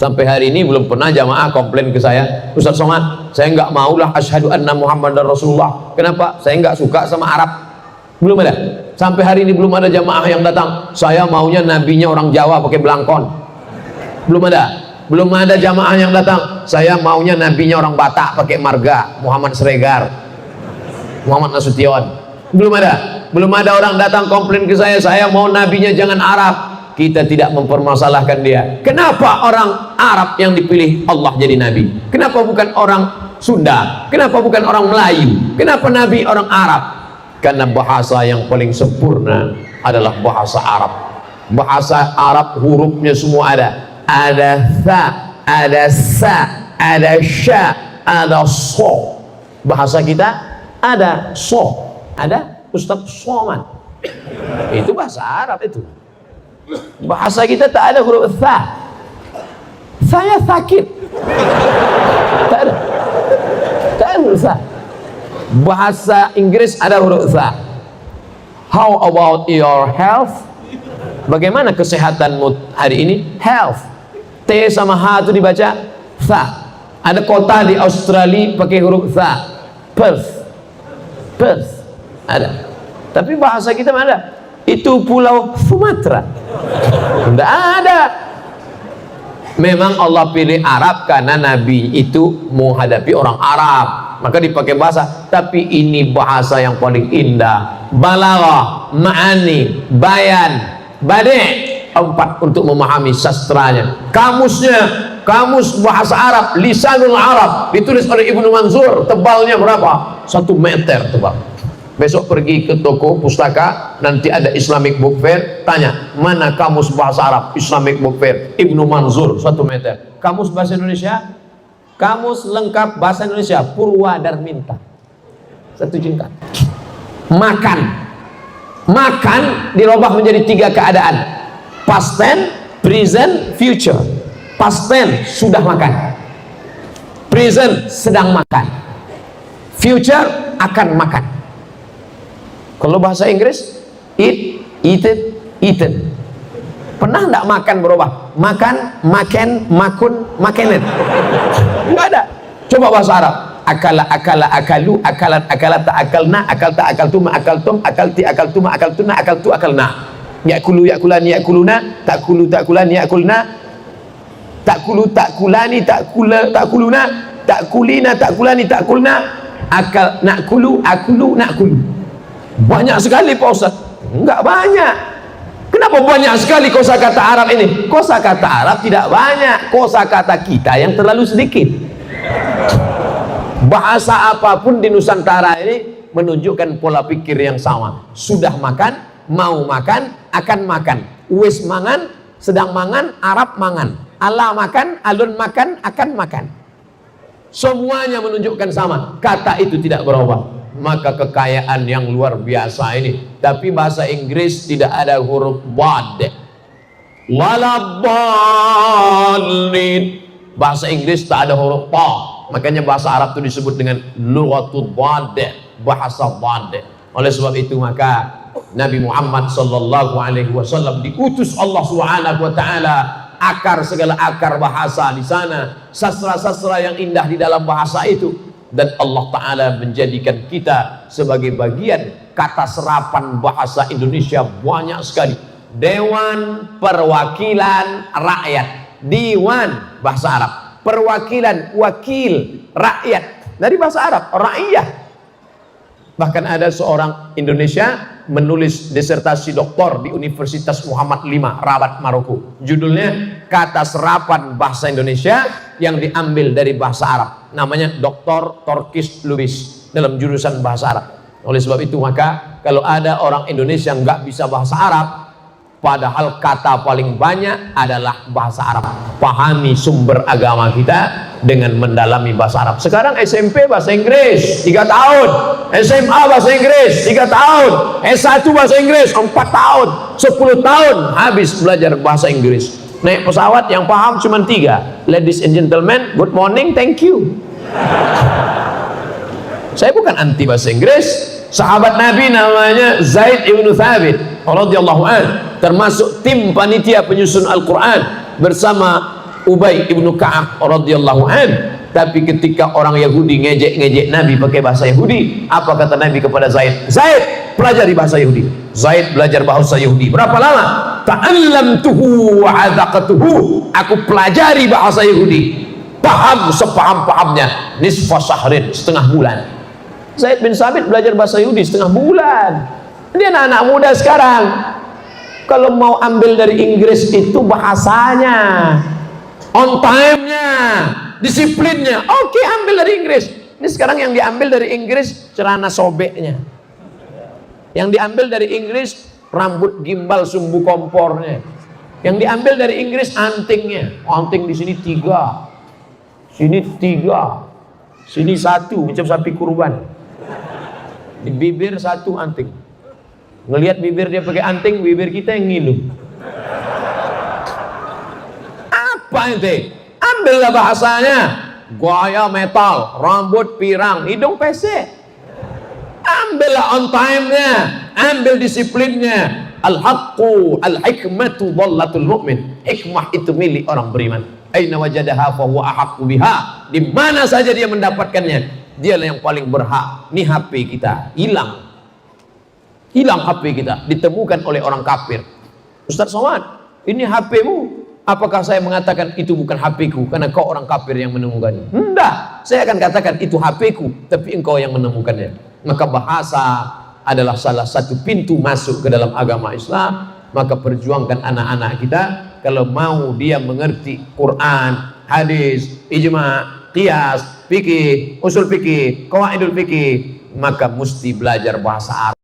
Sampai hari ini belum pernah jamaah komplain ke saya, Ustaz Somad, saya nggak maulah asyhadu anna Muhammadar Rasulullah. Kenapa? Saya nggak suka sama Arab. Belum ada. Sampai hari ini belum ada jamaah yang datang, saya maunya nabinya orang Jawa pakai belangkon. Belum ada. Belum ada jamaah yang datang, saya maunya nabinya orang Batak pakai marga, Muhammad Sregar, Muhammad Nasution. Belum ada. Belum ada orang datang komplain ke saya mau nabinya jangan Arab. Kita tidak mempermasalahkan dia. Kenapa orang Arab yang dipilih Allah jadi nabi? Kenapa bukan orang Sunda? Kenapa bukan orang Melayu? Kenapa nabi orang Arab? Karena bahasa yang paling sempurna adalah bahasa Arab. Bahasa Arab hurufnya semua ada. Ada tha, ada sa, ada sya, ada so. Bahasa kita ada so, ada Ustaz Somad. Itu bahasa Arab itu. Bahasa kita tak ada huruf tha. Saya sakit. Tak ada. Tak ada huruf tha. Bahasa Inggris ada huruf tha. How about your health? Bagaimana kesehatanmu hari ini? Health. T sama H itu dibaca tha. Ada kota di Australia pakai huruf tha. Perth. Perth. Ada. Tapi bahasa kita mana ada? Itu pulau Sumatera. Tidak ada. Memang Allah pilih Arab karena Nabi itu menghadapi orang Arab, maka dipakai bahasa. Tapi ini bahasa yang paling indah. Balaghah, ma'ani, bayan, badi'. 4 untuk memahami sastranya. Kamusnya, kamus bahasa Arab, Lisanul Arab, ditulis oleh Ibnu Manzur. Tebalnya berapa? 1 meter tebal. Besok pergi ke toko pustaka, nanti ada Islamic Book Fair, tanya mana kamus bahasa Arab Islamic Book Fair, Ibnu Manzur 1 meter. Kamus bahasa Indonesia, kamus lengkap bahasa Indonesia Purwadarminta 1 jengkal. Makan, makan dirubah menjadi 3 keadaan: past tense, present, future. Past tense sudah makan, present sedang makan, future akan makan. Kalau bahasa Inggris, eat, eaten, eaten. Pernah enggak makan berubah? Makan, makan, makun, makanan. Enggak ada. Coba bahasa Arab. Akala, akala, akalu, akalat, akalat, akalna, akalta, akaltum, akaltum, akalti, akaltum, akaltuna, akaltu, akalna. Yakulu, yakulan, yakuluna, takulu, takulan, yakulna, takulu, takulani, takula, takuluna, takulina, takulani, takulna, akal, nakulu, akulu, nakulu. Banyak sekali Pak Ustaz. Enggak banyak. Kenapa banyak sekali kosakata Arab ini? Kosakata Arab tidak banyak, kosakata kita yang terlalu sedikit. Bahasa apapun di Nusantara ini menunjukkan pola pikir yang sama. Sudah makan, mau makan, akan makan. Wis mangan, sedang mangan, Arab mangan. Allah makan, alun makan, akan makan. Semuanya menunjukkan sama. Kata itu tidak berubah. Maka kekayaan yang luar biasa ini. Tapi bahasa Inggris tidak ada huruf bad. Walabbalin. Bahasa Inggris tak ada huruf ta. Makanya bahasa Arab itu disebut dengan lughatul bad, bahasa bad. Oleh sebab itu maka Nabi Muhammad sallallahu alaihi wasallam diutus Allah Subhanahu wa taala, akar segala akar bahasa di sana, sastra-sastra yang indah di dalam bahasa itu. Dan Allah Ta'ala menjadikan kita sebagai bagian kata serapan bahasa Indonesia banyak sekali. Dewan Perwakilan Rakyat, Diwan bahasa Arab, perwakilan, wakil, rakyat dari bahasa Arab, rakyat. Bahkan ada seorang Indonesia menulis disertasi doktor di Universitas Muhammad V, Rabat, Maroko. Judulnya Kata Serapan Bahasa Indonesia yang diambil dari bahasa Arab. Namanya Dr. Torkis Lubis dalam jurusan bahasa Arab. Oleh sebab itu maka kalau ada orang Indonesia yang nggak bisa bahasa Arab, padahal kata paling banyak adalah bahasa Arab. Pahami sumber agama kita dengan mendalami bahasa Arab. Sekarang SMP bahasa Inggris 3 tahun, SMA bahasa Inggris 3 tahun, S1 bahasa Inggris 4 tahun, 10 tahun habis belajar bahasa Inggris. Naik pesawat yang paham cuma 3. Ladies and gentlemen, good morning, thank you. Saya bukan anti bahasa Inggris. Sahabat Nabi namanya Zaid ibn Thabit radhiyallahu anhu, termasuk tim panitia penyusun Al-Quran bersama Ubay ibnu Ka'ab radhiyallahu an. Tapi ketika orang Yahudi ngejek-ngejek Nabi pakai bahasa Yahudi, apa kata Nabi kepada Zaid? Zaid, pelajari bahasa Yahudi. Zaid belajar bahasa Yahudi. Berapa lama? Ta'allamtuhu wa 'adzaqtuhu. Aku pelajari bahasa Yahudi, paham sepaham-pahamnya. Nisfa syahrin, setengah bulan. Zaid bin Sabit belajar bahasa Yahudi setengah bulan. Dia anak-anak muda sekarang, kalau mau ambil dari Inggris itu bahasanya, on time-nya, disiplinnya, oke, ambil dari Inggris. Ini sekarang yang diambil dari Inggris celana sobeknya, yang diambil dari Inggris rambut gimbal sumbu kompornya, yang diambil dari Inggris antingnya. Anting di sini 3, sini 3, sini 1, macam sapi kurban. Di bibir 1 anting. Ngelihat bibir dia pakai anting, bibir kita yang ngilu. Apa ente? Ambillah bahasanya. Gaya metal, rambut pirang, hidung pesek. Ambillah on time-nya, ambil disiplinnya. Al-haqqu al-hikmatu dhallatul mu'min. Hikmah itu milik orang beriman. Aina wajadaha fa huwa ahaqqu biha. Di mana saja dia mendapatkannya, dialah yang paling berhak. Nih HP kita hilang. Hilang HP kita, ditemukan oleh orang kafir. Ustaz Somad, ini HP-mu. Apakah saya mengatakan itu bukan HP-ku karena kau orang kafir yang menemukannya? Enggak, saya akan katakan itu HP-ku, tapi engkau yang menemukannya. Maka bahasa adalah salah satu pintu masuk ke dalam agama Islam. Maka perjuangkan anak-anak kita, kalau mau dia mengerti Quran, hadis, ijma', qiyas, fikih, usul fikih, qawaidul fikih, maka mesti belajar bahasa Arab.